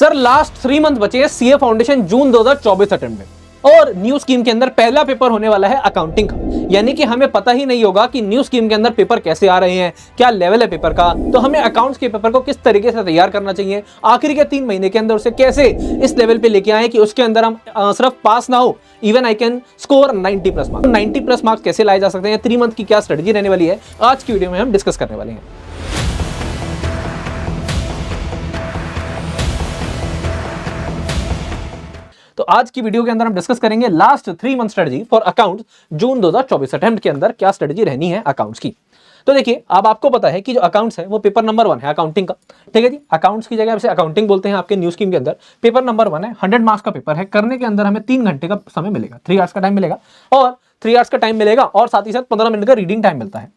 Sir last 3 month बचे हैं CA foundation जून 2024 attempt में, और न्यू स्कीम के अंदर पहला पेपर होने वाला है अकाउंटिंग का। यानी कि हमें पता ही नहीं होगा कि न्यू स्कीम के अंदर पेपर कैसे आ रहे हैं, क्या लेवल है पेपर का, तो हमें अकाउंट्स के पेपर को किस तरीके से तैयार करना चाहिए, आखिर के 3 महीने के अंदर उसे कैसे इस लेवल पे लेके आए कि उसके अंदर हम सिर्फ पास ना हो, even I can score 90+ marks. 90+ marks कैसे लाए जा सकते हैं, 3 मंथ की क्या स्ट्रेटजी रहने वाली है, आज की वीडियो में हम डिस्कस करने वाले हैं। तो आज की वीडियो के अंदर हम डिस्कस करेंगे last 3 month strategy for accounts June 2024 attempt के अंदर क्या स्ट्रेटजी रहनी है अकाउंट्स की। तो देखिए, अब आपको पता है कि जो अकाउंट्स है वो पेपर नंबर 1 है अकाउंटिंग का। ठीक है जी, अकाउंट्स की जगह से अकाउंटिंग बोलते हैं आपके न्यू स्कीम के अंदर। पेपर नंबर 1 है, 100 मार्क्स का पेपर है। करने के अंदर हमें 3 घंटे का समय मिलेगा, 3 आवर्स का टाइम मिलेगा, और 3 आवर्स का टाइम मिलेगा और साथ ही साथ 15 मिनट का रीडिंग टाइम मिलता है।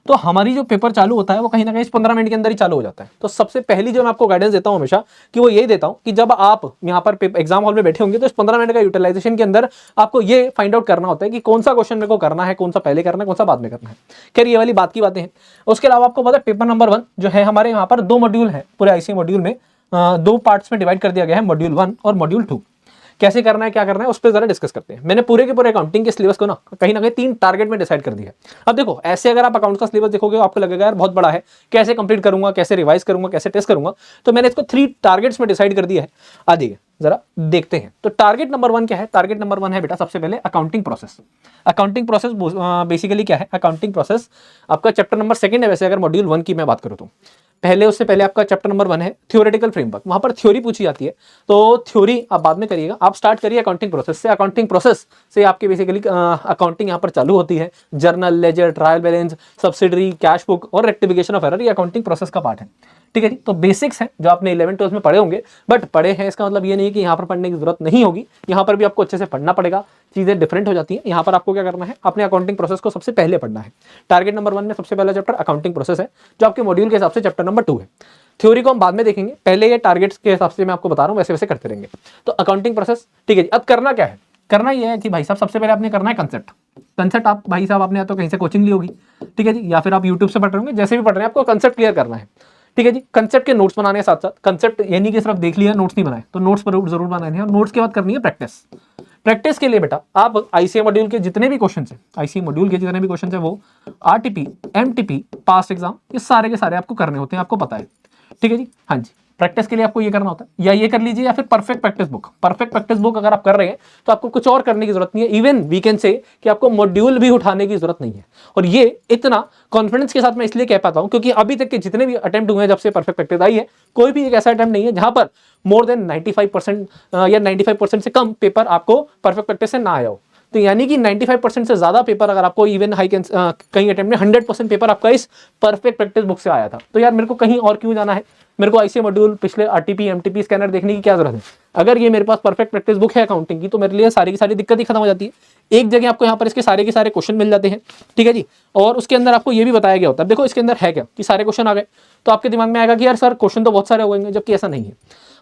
तो हमारी जो पेपर चालू होता है वो कहीं ना कहीं इस 15 मिनट के अंदर ही चालू हो जाता है। तो सबसे पहली जो मैं आपको गाइडेंस देता हूं हमेशा कि वो यही देता हूं कि जब आप यहां पर एग्जाम हॉल में बैठे होंगे तो इस 15 मिनट का यूटिलाइजेशन के अंदर आपको ये फाइंड आउट करना होता है कि कौन सा क्वेश्चन मेरे को करना है, कौन सा पहले करना है, कौन सा बाद में करना है। खैर ये वाली बात की बातें हैं। उसके अलावा आपको पता है पेपर नंबर 1 जो है हमारे यहाँ पर 2 मॉड्यूल है, पूरे आईसी मॉड्यूल में 2 पार्ट्स में डिवाइड कर दिया गया है, मॉड्यूल 1 और मॉड्यूल 2। कैसे करना है, क्या करना है, उस पर जरा डिस्कस करते हैं। मैंने पूरे के पूरे अकाउंटिंग के सिलेबस को ना कहीं 3 टारगेट में डिसाइड कर दिया है। अब देखो, ऐसे अगर आप अकाउंट्स का सिलेबस देखोगे आपको लगेगा यार बहुत बड़ा है, कैसे कंप्लीट करूंगा, कैसे रिवाइज करूंगा, कैसे टेस्ट करूंगा। तो मैंने इसको 3 टारगेट्स में डिसाइड कर दिया है। आ जाइए जरा देखते हैं। तो टारगेट नंबर 1 क्या है? टारगेट नंबर 1 है बेटा सबसे पहले accounting process. Accounting process basically क्या है? अकाउंटिंग प्रोसेस आपका चैप्टर नंबर 2 है वैसे, अगर मॉड्यूल 1 की मैं बात करूं तो। उससे पहले आपका चैप्टर नंबर 1 है थ्योरेटिकल फ्रेमवर्क। वहां पर थ्योरी पूछी जाती है, तो थ्योरी आप बाद में करिएगा, आप स्टार्ट करिए अकाउंटिंग प्रोसेस से। अकाउंटिंग प्रोसेस से आपके बेसिकली अकाउंटिंग यहां पर चालू होती है। Journal, ledger, trial balance, subsidiary, cash book और रेक्टिफिकेशन ऑफ एरर, ये अकाउंटिंग प्रोसेस का पार्ट है। ठीक है जी, तो बेसिक्स हैं जो आपने 11th-12th में पढ़े होंगे, बट पढ़े हैं इसका मतलब ये नहीं कि यहाँ पर पढ़ने की जरूरत नहीं होगी। यहाँ पर भी आपको अच्छे से पढ़ना पड़ेगा, चीजें डिफरेंट हो जाती हैं। यहाँ पर आपको क्या करना है, अपने अकाउंटिंग प्रोसेस को सबसे पहले पढ़ना है। टारगेट नंबर 1 में सबसे पहला चैप्टर अकाउंटिंग प्रोसेस है, जो आपके मॉड्यूल के हिसाब से चैप्टर नंबर 2 है। थ्योरी को हम बाद में देखेंगे, पहले ये टारगेट्स के हिसाब से मैं आपको बता रहा हूँ, वैसे वैसे करते रहेंगे। तो अकाउंटिंग प्रोसेस, ठीक है जी। अब करना क्या है? करना ये है कि भाई साहब सबसे पहले आपने करना है कंसेप्ट। आप भाई साहब आपने या तो कहीं से कोचिंग ली होगी, ठीक है जी, या फिर आप यूट्यूब से पढ़ रहे होंगे, जैसे भी पढ़ रहे हैं आपको कंसेप्ट क्लियर करना है। ठीक है जी, कंसेप्ट के नोट्स बनाने हैं साथ साथ। कंसेप्ट यानी कि सिर्फ देख लिया नोट्स नहीं बनाए, तो नोट्स पर जरूर बनाने हैं। और नोट्स के बाद करनी है प्रैक्टिस के लिए बेटा आप आईसीए मॉड्यूल के जितने भी क्वेश्चन है, आईसीए मॉड्यूल के जितने भी क्वेश्चन है वो आरटीपी, एमटीपी, पास्ट एग्जाम, ये सारे के सारे आपको करने होते हैं, आपको पता है। ठीक है जी, हाँ जी। प्रैक्टिस के लिए आपको ये करना होता है, या ये कर लीजिए या फिर परफेक्ट प्रैक्टिस बुक अगर आप कर रहे हैं तो आपको कुछ और करने की जरूरत नहीं है। इवन वी कैन से कि आपको मॉड्यूल भी उठाने की जरूरत नहीं है। और ये इतना कॉन्फिडेंस के साथ मैं इसलिए कह पाता हूं क्योंकि अभी तक के जितने भी अटेम्प्ट हुए हैं जब से परफेक्ट प्रैक्टिस आई है, कोई भी एक ऐसा अटेम्प्ट नहीं है जहां पर मोर देन 95% या 95% से कम पेपर आपको परफेक्ट प्रैक्टिस से ना आया हो। तो यानी कि 95% से ज्यादा पेपर अगर आपको इवन कहीं अटेम्प्ट में 100% पेपर आपका इस परफेक्ट प्रैक्टिस बुक से आया था, तो यार मेरे को कहीं और क्यों जाना है? मेरे को आईसीए मॉड्यूल, पिछले आरटीपी, एमटीपी, स्कैनर देखने की क्या जरूरत है? अगर ये मेरे पास परफेक्ट प्रैक्टिस बुक है अकाउंटिंग की, तो मेरे लिए सारी की सारी दिक्कत ही खत्म हो जाती है। एक जगह आपको यहाँ पर इसके सारे के सारे क्वेश्चन मिल जाते हैं। ठीक है जी, और उसके अंदर आपको ये भी बताया गया होता है, देखो इसके अंदर है क्या कि सारे क्वेश्चन आ गए, तो आपके दिमाग में आएगा कि यार सर क्वेश्चन तो बहुत सारे हो गए, जबकि ऐसा नहीं है।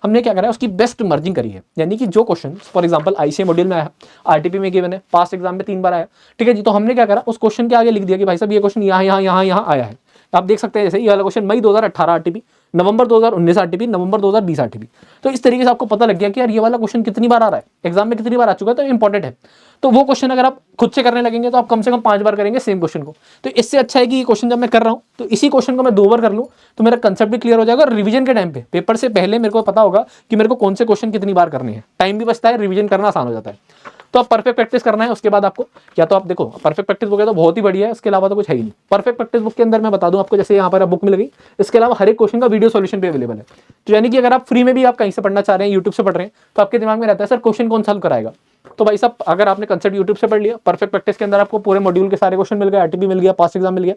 हमने क्या करा है, उसकी बेस्ट मर्जिंग करी है। यानी कि जो question for example ICA module में आया, आरटीपी में गिवन है, पास्ट एग्जाम में 3 बार आया, ठीक है जी, तो हमने क्या करा, उस क्वेश्चन के आगे लिख दिया कि भाई साहब ये क्वेश्चन यहाँ आया है। आप देख सकते हैं जैसे ये वाला क्वेश्चन मई 2018 आरटीपी, नवंबर 2019 आरटीपी, नवंबर 2020 आरटीपी। तो इस तरीके से आपको पता लग गया कि यार ये वाला क्वेश्चन कितनी बार आ रहा है, एग्जाम में कितनी बार आ चुका है, तो इंपॉर्टेंट है। तो वो क्वेश्चन अगर आप खुद से करने लगेंगे तो आप कम से कम 5 बार करेंगे सेम क्वेश्चन को। तो इससे अच्छा है कि ये क्वेश्चन जब मैं कर रहा हूँ तो इसी क्वेश्चन को मैं 2 बार कर लूँ, तो मेरा कंसेप्ट भी क्लियर हो जाएगा। और रिवीजन के टाइम पे, पेपर से पहले मेरे को पता होगा कि मेरे को कौन से क्वेश्चन कितनी बार करने हैं, टाइम भी बचता है, रिवीजन करना आसान हो जाता है। तो आप परफेक्ट प्रैक्टिस करना है। उसके बाद आपको या तो आप देखो परफेक्ट प्रैक्टिस बुक है तो बहुत ही बढ़िया है, इसके अलावा तो कुछ है ही नहीं। परफेक्ट प्रैक्टिस बुक के अंदर मैं बता दूं आपको, जैसे यहाँ पर बुक मिल गई, इसके अलावा हर एक क्वेश्चन का वीडियो सॉल्यूशन भी अवेलेबल है। तो यानी कि अगर आप फ्री में भी आप कहीं से पढ़ना चाह रहे हैं, यूट्यूब से पढ़ रहे हैं, तो आपके दिमाग में रहता है सर क्वेश्चन कौन सॉल्व कराएगा। तो भाई साहब अगर आपने कंसेप्ट यूट्यूब से पढ़ लिया, परफेक्ट प्रैक्टिस के अंदर आपको पूरे मॉड्यूल के सारे क्वेश्चन मिल गए, आरटीपी मिल गया, पास्ट एग्जाम मिल गया,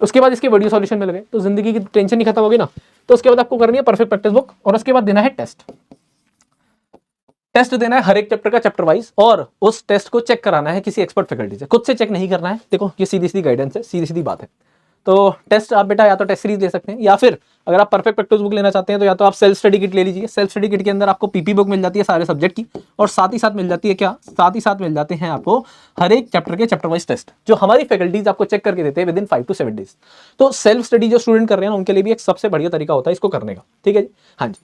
उसके बाद इसके वीडियो सॉल्यूशन मिल गए, तो जिंदगी की टेंशन ही खत्म होगी ना। तो उसके बाद आपको करनी है परफेक्ट प्रैक्टिस बुक, और उसके बाद देना है टेस्ट देना है हर एक चैप्टर का चैप्टर वाइज, और उस टेस्ट को चेक कराना है किसी एक्सपर्ट फैकल्टी से, खुद से चेक नहीं करना है। देखो ये सीधी सीधी गाइडेंस है, सीधी सीधी बात है। तो टेस्ट आप बेटा या तो टेस्ट सीरीज ले सकते हैं, या फिर अगर आप परफेक्ट प्रैक्टिस बुक लेना चाहते हैं तो या तो आप सेल्फ स्टडी किट ले लीजिए। सेल्फ स्टडी किट के अंदर आपको पीपी बुक मिल जाती है सारे सब्जेक्ट की, और साथ ही साथ मिल जाती है क्या, साथ ही साथ मिल जाते हैं आपको हर एक चैप्टर के चैप्टर वाइज टेस्ट, जो हमारी फैकल्टीज आपको चेक करके देते हैं विद इन 5 to 7 days। तो सेल्फ स्टडी जो स्टूडेंट कर रहे हैं उनके लिए भी एक सबसे बढ़िया तरीका होता है इसको करने का। ठीक है जी, हाँ जी।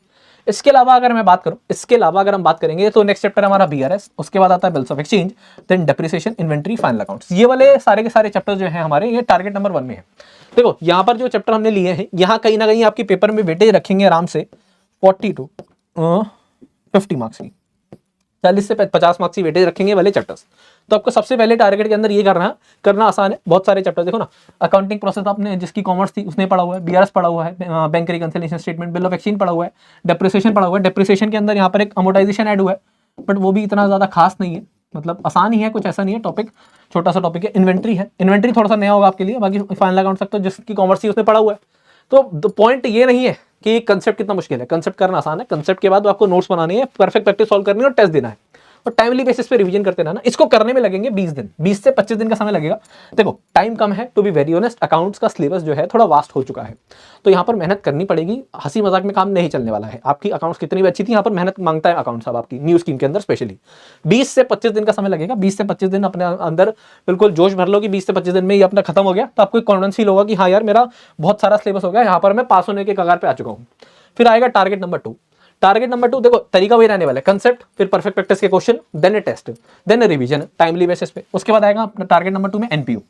इसके अलावा अगर मैं बात करूं, इसके अलावा अगर हम बात करेंगे तो नेक्स्ट चैप्टर हमारा बीआरएस, उसके बाद आता है bills of exchange, then depreciation, inventory, final accounts. ये वाले सारे के सारे चैप्टर जो है हमारे, ये टारगेट नंबर 1 में है। देखो यहाँ पर जो चैप्टर हमने लिए हैं, यहाँ कहीं ना कहीं आपके पेपर में वेटेज रखेंगे आराम से 40 to 50 मार्क्स की, 40 से 50 मार्क्स की वेटेज रखेंगे वाले चैप्टर्स। तो आपको सबसे पहले टारगेट के अंदर ये करना आसान है। बहुत सारे चैप्टर देखो ना, अकाउंटिंग प्रोसेस आपने जिसकी कॉमर्स थी उसने पढ़ा हुआ है, बीआरएस पढ़ा हुआ है, bank reconciliation statement, bill of exchange पढ़ा हुआ है, डेप्रिसिएशन पढ़ा हुआ है। डेप्रिसिएशन के अंदर यहाँ पर एक अमोर्टाइजेशन ऐड हुआ है, बट वो भी इतना ज्यादा खास नहीं है, मतलब आसान ही है, कुछ ऐसा नहीं है, टॉपिक छोटा सा टॉपिक है। इन्वेंट्री है, इन्वेंट्री थोड़ा सा नया होगा आपके लिए, बाकी फाइनल अकाउंट तक तो जिसकी कॉमर्स थी उसने पढ़ा हुआ है। तो पॉइंट ये नहीं है कि कंसेप्ट कितना मुश्किल है, कंसेप्ट करना आसान है। कंसेप्ट के बाद आपको नोट्स बनाने हैं, परफेक्ट प्रैक्टिस सॉल्व करनी है और टेस्ट देना है, और टाइमली बेसिस पे रिवीजन करते रहना। इसको करने में लगेंगे 20 दिन, 20 से 25 दिन का समय लगेगा। देखो टाइम कम है, to be very honest, accounts का सिलेबस जो है थोड़ा वास्ट हो चुका है, तो यहाँ पर मेहनत करनी पड़ेगी। हंसी मजाक में काम नहीं चलने वाला है। आपकी अकाउंट्स कितनी भी अच्छी थी, यहाँ पर मेहनत मांगता है अकाउंट्स अब आपकी न्यू स्कीम के अंदर स्पेशली। 20 से 25 दिन का समय लगेगा। 20 से 25 दिन अपने अंदर बिल्कुल जोश भर लो कि 20 से 25 दिन में ये अपना खत्म हो गया, तो आपको कॉन्फिडेंस फील होगा कि हाँ यार मेरा बहुत सारा सिलेबस हो गया, यहाँ पर मैं पास होने के कगार पे आ चुका हूँ। फिर आएगा टारगेट नंबर 2। टारगेट नंबर 2 देखो तरीका वही रहने वाला है, कंसेप्ट, फिर परफेक्ट प्रैक्टिस के क्वेश्चन, देन ए टेस्ट, देन ए रिवीजन टाइमली बेसिस पे। उसके बाद आएगा अपना टारगेट नंबर 2 में एनपीयू।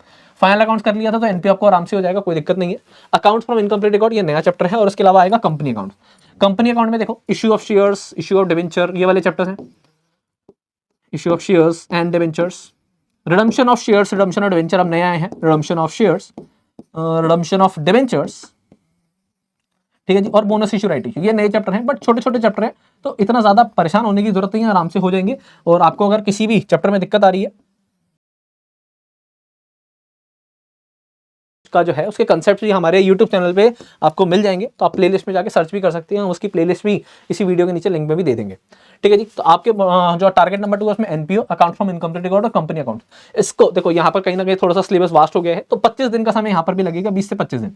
फाइनल अकाउंट्स कर लिया था तो एनपीयू आपको आराम से हो जाएगा, कोई दिक्कत नहीं है। अकाउंट्स फ्रॉम इनकम्प्लीट रिकॉर्ड, ये नया चैप्टर है। और उसके अलावा आएगा कंपनी अकाउंट। कंपनी अकाउंट में देखो issue of shares, issue of debenture, ये वाले चैप्टर्स हैं। Issue of shares and debentures, redemption of shares, redemption of debenture अब नए आए हैं, redemption of shares, redemption of debentures, ठीक है जी, और बोनस इशू राइट इशू, ये नए चैप्टर हैं, बट छोटे छोटे चैप्टर हैं, तो इतना ज्यादा परेशान होने की जरूरत नहीं है, आराम से हो जाएंगे। और आपको अगर किसी भी चैप्टर में दिक्कत आ रही है का जो है उसके कंसेप्ट भी हमारे YouTube चैनल पे आपको मिल जाएंगे, तो आप प्लेलिस्ट में जाके सर्च भी कर सकते हैं, उसकी प्लेलिस्ट भी इसी वीडियो के नीचे लिंक में भी दे देंगे, ठीक है जी। तो आपके जो टारगेट नंबर 2 है उसमें NPO, account from incomplete record और कंपनी अकाउंट। इसको देखो यहाँ पर कहीं ना कहीं थोड़ा सा सिलेबस वास्ट हो गया है, तो 25 दिन का समय यहाँ पर भी लगेगा, 20 से 25 दिन,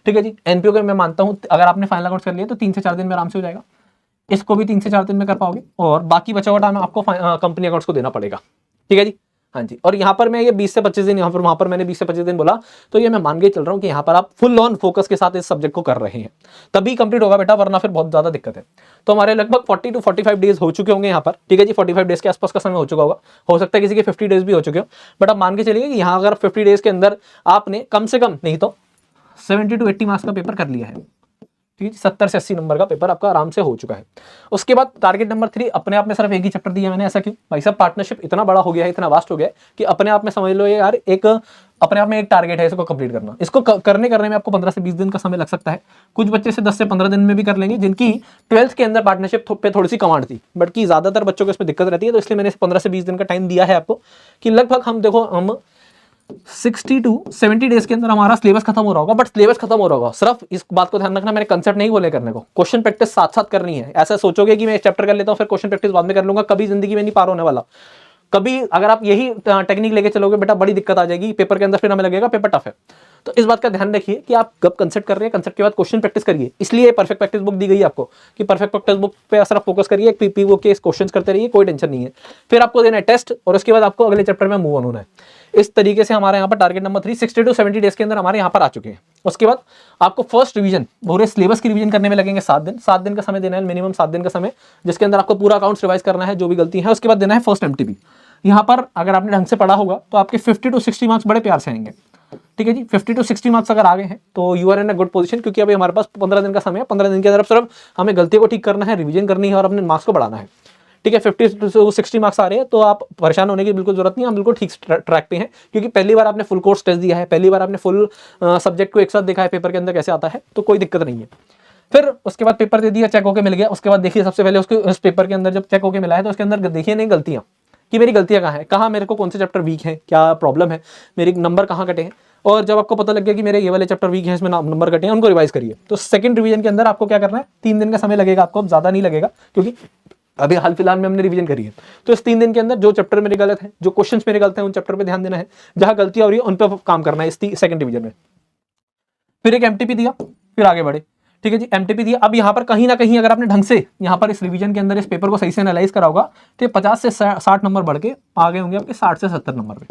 ठीक है जी। एनपीओ का मैं मानता हूँ अगर आपने फाइनल अकाउंट कर लिया तो 3 से 4 दिन में आराम से हो जाएगा, इसको भी 3 से 4 दिन में कर पाओगे, और बाकी बचा हुआ टाइम आपको कंपनी अकाउंट्स को देना पड़ेगा, ठीक है जी। हाँ जी, और यहाँ पर मैं ये 20 से 25 दिन, यहाँ पर वहाँ पर मैंने 20 से 25 दिन बोला, तो ये मैं मान के चल रहा हूँ कि यहाँ पर आप फुल ऑन फोकस के साथ इस सब्जेक्ट को कर रहे हैं, तभी कंप्लीट होगा बेटा, वरना फिर बहुत ज्यादा दिक्कत है। तो हमारे लगभग 40 to 45 डेज हो चुके होंगे यहाँ पर, ठीक है जी। 45 डेज के आसपास का समय हो चुका होगा, हो सकता है किसी के 50 डेज भी हो चुके हो, बट आप मान के चलिए कि यहाँ अगर 50 डेज के अंदर आपने कम से कम नहीं तो 70 to 80 मार्क्स का पेपर कर लिया है, ठीक है, 70 से 80 नंबर का पेपर आपका आराम से हो चुका है। उसके बाद टारगेट नंबर 3, अपने आप में सिर्फ एक ही चैप्टर दिया मैंने, ऐसा क्यों भाई साहब? पार्टनरशिप इतना बड़ा हो गया है, इतना वास्ट हो गया है कि अपने आप में समझ लो यार, एक अपने आप में एक टारगेट है इसको कंप्लीट करना। इसको करने में आपको 15 से 20 दिन का समय लग सकता है। कुछ बच्चे से 10 से 15 दिन में भी कर लेंगे, जिनकी 12th के अंदर पार्टनरशिप पे थोड़ी सी कमांड थी, बट की ज्यादातर बच्चों को इसमें दिक्कत रहती है, तो इसलिए मैंने 15 से 20 दिन का टाइम दिया है आपको, कि लगभग हम देखो हम 60 to 70 डेज के अंदर हमारा सिलेबस खत्म हो रहा होगा। बट सिलेबस खत्म हो रहा होगा, सिर्फ इस बात को ध्यान रखना, मैंने कंसेप्ट नहीं बोले करने को, क्वेश्चन प्रैक्टिस साथ साथ करनी है। ऐसा सोचोगे कि मैं एक चैप्टर कर लेता हूं फिर क्वेश्चन प्रैक्टिस बाद में कर लूंगा, कभी जिंदगी में नहीं पार होने वाला। कभी अगर आप यही टेक्निक लेके चलोगे बेटा, बड़ी दिक्कत आ जाएगी पेपर के अंदर, फिर हमें लगेगा पेपर टफ है। तो इस बात का ध्यान रखिए कि आप कब कंसेप्ट कर रहे हैं, कंसेप्ट के बाद क्वेश्चन प्रैक्टिस करिए। इसलिए परफेक्ट प्रैक्टिस बुक दी गई है आपको कि परफेक्ट प्रैक्टिस बुक पे सिर्फ फोकस करिए, पीपीओ के क्वेश्चंस करते रहिए, कोई टेंशन नहीं है। फिर आपको देना है टेस्ट, और उसके बाद आपको अगले चैप्टर में मूव ऑन होना है। इस तरीके से हमारे यहाँ पर टारगेट नंबर 3 60 to 70 डेज के अंदर हमारे यहाँ पर आ चुके हैं। उसके बाद आपको फर्स्ट रिवीजन, पूरे सिलेबस की रिवीजन करने में लगेंगे 7 दिन। 7 दिन का समय देना है, मिनिमम 7 दिन का समय, जिसके अंदर आपको पूरा अकाउंट्स रिवाइज करना है, जो भी गलती है। उसके बाद देना है फर्स्ट एमटीबी। यहाँ पर अगर आपने ढंग से पढ़ा होगा तो आपके 50 to 60 मार्क्स बड़े प्यार से आएंगे, ठीक है जी। 50 to 60 मार्क्स अगर आ गए हैं तो you are in a good position, क्योंकि अभी हमारे पास 15 दिन का समय है। 15 दिन के अंदर सिर्फ हमें गलतियों को ठीक करना है, रिवीजन करनी है और अपने मार्क्स को बढ़ाना है, ठीक है। 50 to 60 मार्क्स आ रहे हैं तो आप परेशान होने की बिल्कुल जरूरत नहीं है, हम बिल्कुल ठीक ट्रैक पे हैं, क्योंकि पहली बार आपने फुल कोर्स टेस्ट दिया है, पहली बार आपने फुल सब्जेक्ट को एक साथ देखा है पेपर के अंदर कैसे आता है, तो कोई दिक्कत नहीं है। फिर उसके बाद पेपर दे दिया, चेक होके मिल गया। उसके बाद देखिए सबसे पहले उसके उस पेपर के अंदर जब चेक होके मिला है तो उसके अंदर देखिए नहीं गलतियां, कि मेरी गलतियां कहाँ है, कहाँ मेरे को कौन से चैप्टर वीक है, क्या प्रॉब्लम है, मेरे नंबर कहाँ कटे हैं। और जब आपको पता लग गया कि मेरे ये वाले चैप्टर वीक हैं, इसमें नंबर कटे हैं, उनको रिवाइज करिए। तो सेकंड रिवीजन के अंदर आपको क्या करना है, 3 दिन का समय लगेगा आपको, अब ज्यादा नहीं लगेगा, क्योंकि अभी हाल फिलहाल में हमने रिवीजन करी है। तो इस 3 दिन के अंदर जो चैप्टर मेरे गलत है, जो क्वेश्चंस मेरे गलत हैं, उन चैप्टर पे ध्यान देना है, जहां गलतियां हो रही है उन पर काम करना है इस सेकंड डिवीजन में। फिर एक एमटीपी दिया, फिर आगे बढ़े, ठीक है जी। एमटीपी दिया, अब यहाँ पर कहीं ना कहीं अगर आपने ढंग से यहाँ पर इस रिवीजन के अंदर इस पेपर को सही से एनालाइज करा होगा तो 50 से 60 नंबर बढ़ के आ गए होंगे आपके 60 से 70 नंबर पे।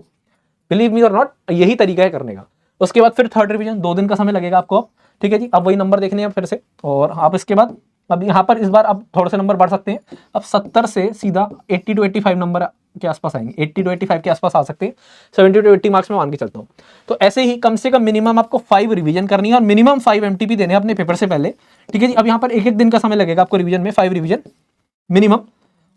बिलीव मी और नॉट, यही तरीका है करने का। उसके बाद फिर थर्ड रिवीजन, 2 दिन का समय लगेगा आपको, ठीक है जी। अब वही नंबर देखने हैं फिर से, और आप इसके बाद अब यहाँ पर इस बार अब थोड़े से नंबर बढ़ सकते हैं, अब 70 से सीधा 80 to 85 नंबर के आसपास आएंगे, 80 to 85 के आसपास आ सकते हैं, 70 to 80 मार्क्स में मान के चलता हूँ। तो ऐसे ही कम से कम मिनिमम आपको 5 रिवीजन करनी है और मिनिमम 5 एमटीपी देने हैं अपने पेपर से पहले, ठीक है जी। अब यहाँ पर एक एक दिन का समय लगेगा आपको रिवीजन में, 5 रिवीजन मिनिमम,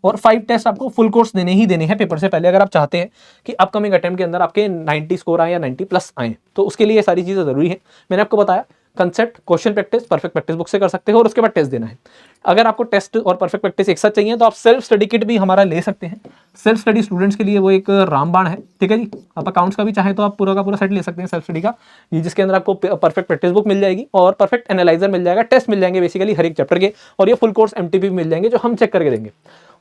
और 5 टेस्ट आपको फुल कोर्स देने ही देने हैं पेपर से पहले, अगर आप चाहते हैं कि अपकमिंग अटेम्प्ट के अंदर आपके 90 स्कोर आए या 90 प्लस आए। तो उसके लिए ये सारी चीज़ें जरूरी है। मैंने आपको बताया concept, question practice perfect practice book से कर सकते हो और उसके बाद टेस्ट देना है। अगर आपको टेस्ट और परफेक्ट प्रैक्टिस एक साथ चाहिए तो आप सेल्फ स्टडी किट भी हमारा ले सकते हैं। सेल्फ स्टडी स्टूडेंट्स के लिए वो एक रामबाण है, ठीक है जी। आप अकाउंट्स का भी चाहें तो आप पूरा का पूरा सेट ले सकते हैं सेल्फ स्टडी का, जिसके अंदर आपको परफेक्ट प्रैक्टिस बुक मिल जाएगी और परफेक्ट एनालाइजर मिल जाएगा, टेस्ट मिल जाएंगे बेसिकली हर एक चैप्टर के, और ये फुल कोर्स एमटीपी मिल जाएंगे जो हम चेक करके देंगे।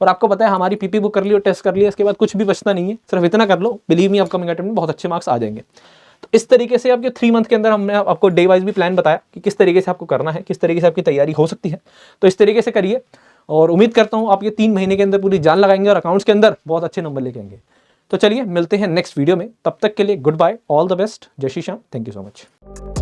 और आपको पता है हमारी पीपी बुक कर ली और टेस्ट कर लिया, इसके बाद कुछ भी बचता नहीं है, सिर्फ इतना कर लो, बिलीव मी अपकमिंग अटेम्प्ट में बहुत अच्छे मार्क्स आ जाएंगे। तो इस तरीके से आपके 3 मंथ के अंदर हमने आपको डे वाइज भी प्लान बताया कि किस तरीके से आपको करना है, किस तरीके से आपकी तैयारी हो सकती है। तो इस तरीके से करिए और उम्मीद करता हूँ आप ये 3 महीने के अंदर पूरी जान लगाएंगे और अकाउंट्स के अंदर बहुत अच्छे नंबर लेके आएंगे। तो चलिए मिलते हैं नेक्स्ट वीडियो में, तब तक के लिए goodbye, all the best, जय Shri Shyam, thank you so much.